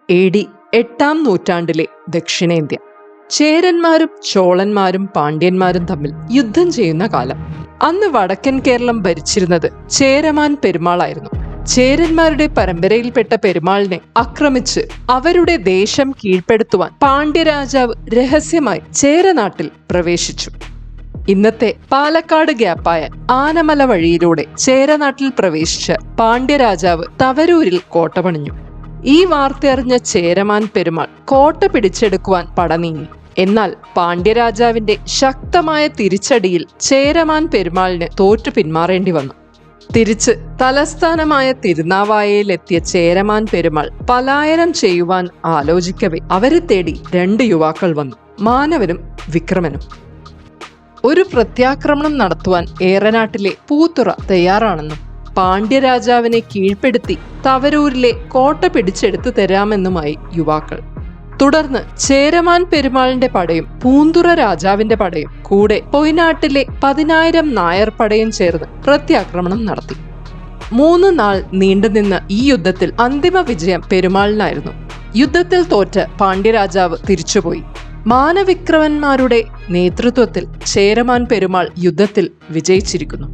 AD 8-ാം നൂറ്റാണ്ടിലെ ദക്ഷിണേന്ത്യ. ചേരന്മാരും ചോളന്മാരും പാണ്ഡ്യന്മാരും തമ്മിൽ യുദ്ധം ചെയ്യുന്ന കാലം. അന്ന് വടക്കൻ കേരളം ഭരിച്ചിരുന്നത് ചേരമാൻ പെരുമാളായിരുന്നു. ചേരന്മാരുടെ പരമ്പരയിൽപ്പെട്ട പെരുമാളിനെ ആക്രമിച്ച് അവരുടെ ദേശം കീഴ്പ്പെടുത്തുവാൻ പാണ്ഡ്യരാജാവ് രഹസ്യമായി ചേരനാട്ടിൽ പ്രവേശിച്ചു. ഇന്നത്തെ പാലക്കാട് ഗ്യാപ്പായ ആനമല വഴിയിലൂടെ ചേരനാട്ടിൽ പ്രവേശിച്ച പാണ്ഡ്യരാജാവ് തവരൂരിൽ കോട്ട പണിഞ്ഞു. ഈ വാർത്തയറിഞ്ഞ ചേരമാൻ പെരുമാൾ കോട്ട പിടിച്ചെടുക്കുവാൻ പടനീങ്ങി. എന്നാൽ പാണ്ഡ്യരാജാവിന്റെ ശക്തമായ തിരിച്ചടിയിൽ ചേരമാൻ പെരുമാളിന് തോറ്റു പിന്മാറേണ്ടി വന്നു. തിരിച്ച് തലസ്ഥാനമായ തിരുനാവായയിലെത്തിയ ചേരമാൻ പെരുമാൾ പലായനം ചെയ്യുവാൻ ആലോചിക്കവേ അവരെ തേടി 2 യുവാക്കൾ വന്നു, മാനവനും വിക്രമനും. ഒരു പ്രത്യാക്രമണം നടത്തുവാൻ ഏറനാട്ടിലെ പൂത്തുറ തയ്യാറാണെന്നും പാണ്ഡ്യരാജാവിനെ കീഴ്പ്പെടുത്തി തവരൂരിലെ കോട്ട പിടിച്ചെടുത്തു തരാമെന്നുമായി യുവാക്കൾ. തുടർന്ന് ചേരമാൻ പെരുമാളിന്റെ പടയും പൂന്തുറ രാജാവിന്റെ പടയും കൂടെ പൊയ്നാട്ടിലെ 10,000 നായർ പടയും ചേർന്ന് പ്രത്യാക്രമണം നടത്തി. 3 നാൾ നീണ്ടുനിന്ന ഈ യുദ്ധത്തിൽ അന്തിമ വിജയം പെരുമാളിനായിരുന്നു. യുദ്ധത്തിൽ തോറ്റ പാണ്ഡ്യരാജാവ് തിരിച്ചുപോയി. മാനവിക്രമന്മാരുടെ നേതൃത്വത്തിൽ ചേരമാൻ പെരുമാൾ യുദ്ധത്തിൽ വിജയിച്ചിരിക്കുന്നു.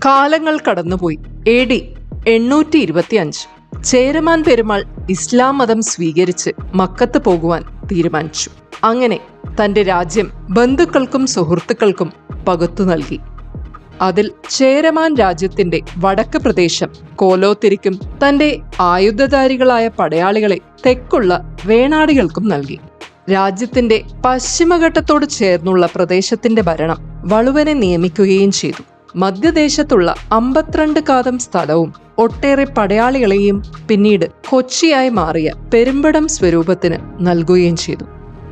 കാലങ്ങൾ കടന്നുപോയി. AD 825 ചേരമാൻ പെരുമാൾ ഇസ്ലാം മതം സ്വീകരിച്ച് മക്കത്ത് പോകുവാൻ തീരുമാനിച്ചു. അങ്ങനെ തന്റെ രാജ്യം ബന്ധുക്കൾക്കും സുഹൃത്തുക്കൾക്കും പകുത്തു നൽകി. അതിൽ ചേരമാൻ രാജ്യത്തിന്റെ വടക്ക് പ്രദേശം കോലോത്തിരിക്കും തന്റെ ആയുധധാരികളായ പടയാളികളെ തെക്കുള്ള വേണാടികൾക്കും നൽകി. രാജ്യത്തിന്റെ പശ്ചിമഘട്ടത്തോട് ചേർന്നുള്ള പ്രദേശത്തിന്റെ ഭരണം വളുവനെ നിയമിക്കുകയും ചെയ്തു. മധ്യദേശത്തുള്ള 52 കാതം സ്ഥലവും ഒട്ടേറെ പടയാളികളെയും പിന്നീട് കൊച്ചിയായി മാറിയ പെരുമ്പടം സ്വരൂപത്തിന് നൽകുകയും ചെയ്തു.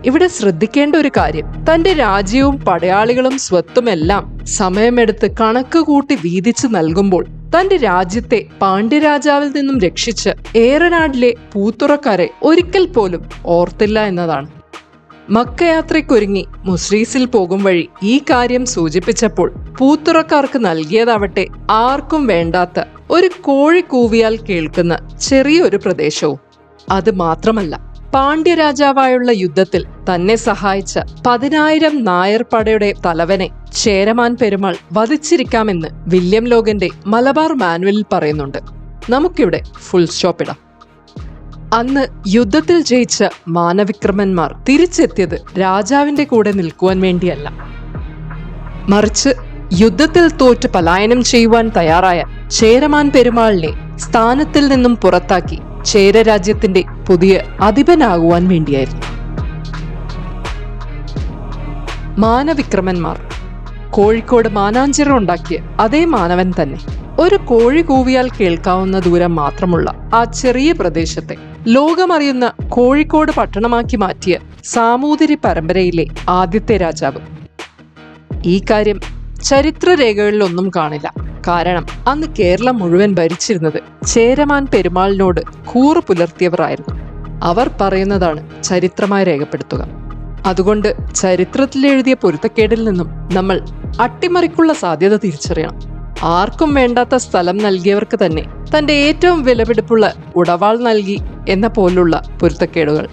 ഇവിടെ ശ്രദ്ധിക്കേണ്ട ഒരു കാര്യം, തന്റെ രാജ്യവും പടയാളികളും സ്വത്തുമെല്ലാം സമയമെടുത്ത് കണക്ക് കൂട്ടി വീതിച്ച് നൽകുമ്പോൾ തന്റെ രാജ്യത്തെ പാണ്ഡ്യരാജാവിൽ നിന്നും രക്ഷിച്ച് ഏറനാട്ടിലെ പൂത്തുറക്കാരെ ഒരിക്കൽ പോലും ഓർത്തില്ല എന്നതാണ്. മക്കയാത്രയ്ക്കൊരുങ്ങി മുസ്രീസിൽ പോകും വഴി ഈ കാര്യം സൂചിപ്പിച്ചപ്പോൾ പൂത്തുറക്കാർക്ക് നൽകിയതാവട്ടെ ആർക്കും വേണ്ടാത്ത ഒരു കോഴി കൂവിയാൽ കേൾക്കുന്ന ചെറിയൊരു പ്രദേശവും. അത് മാത്രമല്ല, പാണ്ഡ്യരാജാവായുള്ള യുദ്ധത്തിൽ തന്നെ സഹായിച്ച 10,000 നായർ പടയുടെ തലവനെ ചേരമാൻ പെരുമാൾ വധിച്ചിരിക്കാമെന്ന് വില്യം ലോഗന്റെ മലബാർ മാനുവലിൽ പറയുന്നുണ്ട്. നമുക്കിവിടെ ഫുൾ സ്റ്റോപ്പ് ഇടാം. അന്ന് യുദ്ധത്തിൽ ജയിച്ച മാനവിക്രമന്മാർ തിരിച്ചെത്തിയത് രാജാവിന്റെ കൂടെ നിൽക്കുവാൻ വേണ്ടിയല്ല, മറിച്ച് യുദ്ധത്തിൽ തോറ്റ് പലായനം ചെയ്യുവാൻ തയ്യാറായ ചേരമാൻ പെരുമാളിനെ സ്ഥാനത്തിൽ നിന്നും പുറത്താക്കി ചേരരാജ്യത്തിന്റെ പുതിയ അധിപനാകുവാൻ വേണ്ടിയായിരുന്നു. മാനവിക്രമന്മാർ കോഴിക്കോട് മാനാഞ്ചിറ ഉണ്ടാക്കിയ അതേ മാനവൻ തന്നെ. ഒരു കോഴി കൂവിയാൽ കേൾക്കാവുന്ന ദൂരം മാത്രമുള്ള ആ ചെറിയ പ്രദേശത്തെ ലോകമറിയുന്ന കോഴിക്കോട് പട്ടണമാക്കി മാറ്റിയ സാമൂതിരി പരമ്പരയിലെ ആദ്യത്തെ രാജാവ്. ഈ കാര്യം ചരിത്രരേഖകളിലൊന്നും കാണില്ല. കാരണം അന്ന് കേരളം മുഴുവൻ ഭരിച്ചിരുന്നത് ചേരമാൻ പെരുമാളിനോട് കൂറു പുലർത്തിയവർ ആയിരുന്നു. അവർ പറയുന്നതാണ് ചരിത്രമായി രേഖപ്പെടുത്തുക. അതുകൊണ്ട് ചരിത്രത്തിലെഴുതിയ പൊരുത്തക്കേടിൽ നിന്നും നമ്മൾ അട്ടിമറിക്കുള്ള സാധ്യത തിരിച്ചറിയണം. ആർക്കും വേണ്ടാത്ത സ്ഥലം നൽകിയവർക്ക് തന്നെ തന്റെ ഏറ്റവും വിലപിടിപ്പുള്ള ഉടവാൾ നൽകി എന്ന പോലുള്ള പൊരുത്തക്കേടുകൾ